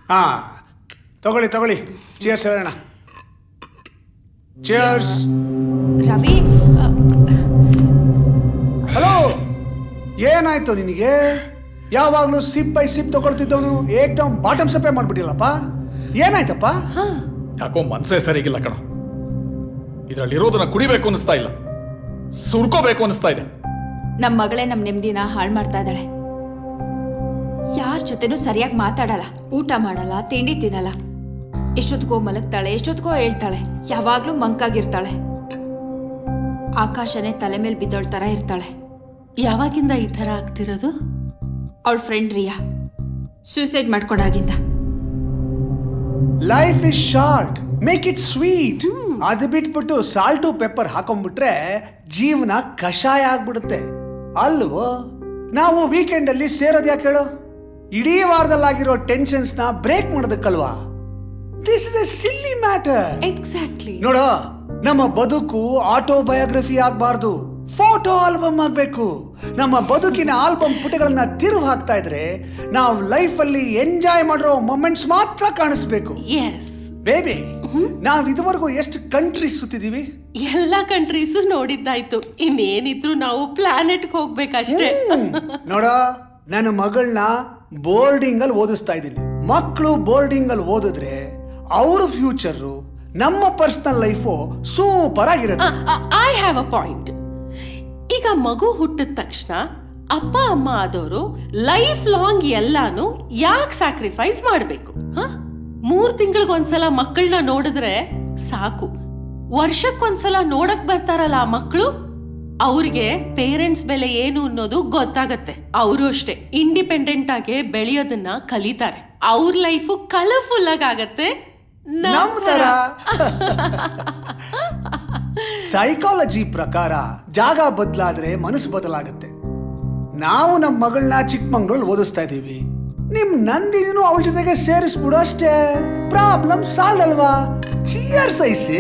ಹಾ, ತಗೊಳ್ಳಿ ಚಿಯರ್ಸ್ ಹೇಳೋಣ. ಚಿಯರ್ಸ್. ರವಿ, ಹಲೋ, ಏನಾಯ್ತು ನಿನಗೆ? ಯಾವಾಗಲೂ ಸಿಪ್ ಬೈ ಸಿಪ್ ತಗೊಳ್ತಿದ್ದವನು ಏಕ್ದಮ್ ಬಾಟಮ್ ಸಪ್ಪೆ ಮಾಡ್ಬಿಟ್ಟಿಲ್ಲಪ್ಪ. ಏನಾಯ್ತಪ್ಪ? ಯಾಕೋ ಮನ್ಸೇ ಸರಿಗಿಲ್ಲ ಕಣ. ಇದರಲ್ಲಿರೋದನ್ನ ಕುಡಿಬೇಕು ಅನಿಸ್ತಾ ಇಲ್ಲ, ಸುರ್ಕೋಬೇಕು ಅನಿಸ್ತಾ ಇದೆ. ನಮ್ಮ ಮಗಳೇ ನಮ್ಮ ನೆಮ್ಮದಿನ ಹಾಳು ಮಾಡ್ತಾ ಇದ್ದಾಳೆ. ಯಾರ ಜೊತೆನೂ ಸರಿಯಾಗಿ ಮಾತಾಡಲ್ಲ, ಊಟ ಮಾಡಲ್ಲ, ತಿಂಡಿ ತಿನ್ನಲ್ಲ. ಎಷ್ಟೊತ್ತಿಗೋ ಮಲಗ್ತಾಳೆ, ಎಷ್ಟೊತ್ತಿಗೋ ಹೇಳ್ತಾಳೆ. ಯಾವಾಗ್ಲೂ ಮಂಕಾಗಿರ್ತಾಳೆ. ಆಕಾಶನೇ ತಲೆ ಮೇಲೆ ಬಿದ್ದೋಳ್ ತರ ಇರ್ತಾಳೆ. ಯಾವಾಗಿಂದ ಈ ತರ ಆಗ್ತಿರೋದು? ಅವಳ ಫ್ರೆಂಡ್ ರಿಯಾ ಸೂಸೈಡ್ ಮಾಡ್ಕೊಂಡಾಗಿಂದ. Life is short, make it sweet. ಅದು ಬಿಟ್ಬಿಟ್ಟು ಸಾಲ್ಟು ಪೆಪ್ಪರ್ ಹಾಕೊಂಡ್ಬಿಟ್ರೆ ಜೀವನ ಕಷಾಯ ಆಗ್ಬಿಡುತ್ತೆ ಅಲ್ವೋ? ನಾವು ವೀಕೆಂಡ್ ಅಲ್ಲಿ ಸೇರೋದು ಯಾಕೆ ಹೇಳು? ಇಡೀ ವಾರದಲ್ಲಾಗಿರೋ ಟೆನ್ಷನ್ಸ್ ನ ಬ್ರೇಕ್ ಮಾಡೋದಕ್ಕಲ್ವಾ? This is a silly matter. Exactly. ನೋಡೋ, ನಮ್ಮ ಬದುಕು ಆಟೋಬಯೋಗ್ರಫಿ ಆಗ್ಬಾರ್ದು, ಫೋಟೋ ಆಲ್ಬಮ್ ಆಗ್ಬೇಕು. ನಮ್ಮ ಬದುಕಿನ ಆಲ್ಬಮ್ ಪುಟಗಳನ್ನ ತಿರುವು ಹಾಕ್ತಾ ಇದ್ರೆ ನಾವು ಲೈಫ್ ಅಲ್ಲಿ ಎಂಜಾಯ್ ಮಾಡಿರೋ ಮೊಮೆಂಟ್ಸ್ ಮಾತ್ರ ಕಾಣಿಸ್ಬೇಕು. ಎಸ್ ಬೇಬಿ, ನಾವ್ ಇದುವರೆಗೂ ಎಷ್ಟು ಕಂಟ್ರೀಸ್ ಸುತ್ತಿದೀವಿ? ಎಲ್ಲಾ ಕಂಟ್ರೀಸು ನೋಡಿದ್ದಾಯ್ತು. ಇನ್ನೇನಿದ್ರು ನಾವು ಪ್ಲಾನೆಟ್ಗೆ ಹೋಗ್ಬೇಕಷ್ಟೇ. ನೋಡ, ನನ್ನ ಮಗಳನ್ನ ಬೋರ್ಡಿಂಗ್ ಅಲ್ಲಿ ಓದಿಸ್ತಾ ಇದ್ದೀನಿ. ಮಕ್ಕಳು ಬೋರ್ಡಿಂಗ್ ಅಲ್ಲಿ ಓದಿದ್ರೆ ಅವ್ರ ಫ್ಯೂಚರ್, ನಮ್ಮ ಪರ್ಸನಲ್ ಲೈಫು ಸೂಪರ್ ಆಗಿರುತ್ತೆ. I have a point. ಈಗ ಮಗು ಹುಟ್ಟಿದ ತಕ್ಷಣ ಅಪ್ಪ ಅಮ್ಮ ಆದವರು ಲೈಫ್ ಲಾಂಗ್ ಎಲ್ಲಾನು ಯಾಕೆ ಸ್ಯಾಕ್ರಿಫೈಸ್ ಮಾಡಬೇಕು? 3 ತಿಂಗಳಿಗೊಂದ್ಸಲ ಮಕ್ಕಳನ್ನ ನೋಡಿದ್ರೆ ಸಾಕು. ವರ್ಷಕ್ಕೊಂದ್ಸಲ ನೋಡಕ್ ಬರ್ತಾರಲ್ಲ ಆ ಮಕ್ಕಳು, ಅವ್ರಿಗೆ ಪೇರೆಂಟ್ಸ್ ಬೆಲೆ ಏನು ಅನ್ನೋದು ಗೊತ್ತಾಗತ್ತೆ. ಅವರು ಅಷ್ಟೇ ಇಂಡಿಪೆಂಡೆಂಟ್ ಆಗಿ ಬೆಳೆಯೋದನ್ನ ಕಲಿತಾರೆ. ಅವ್ರ ಲೈಫು ಕಲರ್ಫುಲ್ ಆಗತ್ತೆ. ನಮ್ ತರ. ಸೈಕಾಲಜಿ ಪ್ರಕಾರ ಜಾಗ ಬದಲಾದ್ರೆ ಮನಸ್ಸು ಬದಲಾಗುತ್ತೆ. ನಾವು ನಮ್ಮ ಮಗಳನ್ನ ಚಿಕ್ಕಮಂಗ್ಳೂರಲ್ಲಿ ಓದಿಸ್ತಾ ಇದೀವಿ. ನಿಮ್ ನಂದಿನಿನೂ ಅವಳ ಜೊತೆಗೆ ಸೇರಿಸ್ಬಿಡು ಅಷ್ಟೇ, ಪ್ರಾಬ್ಲಮ್ ಸಾಲ್ವ್ ಅಲ್ವಾ? Cheers IC.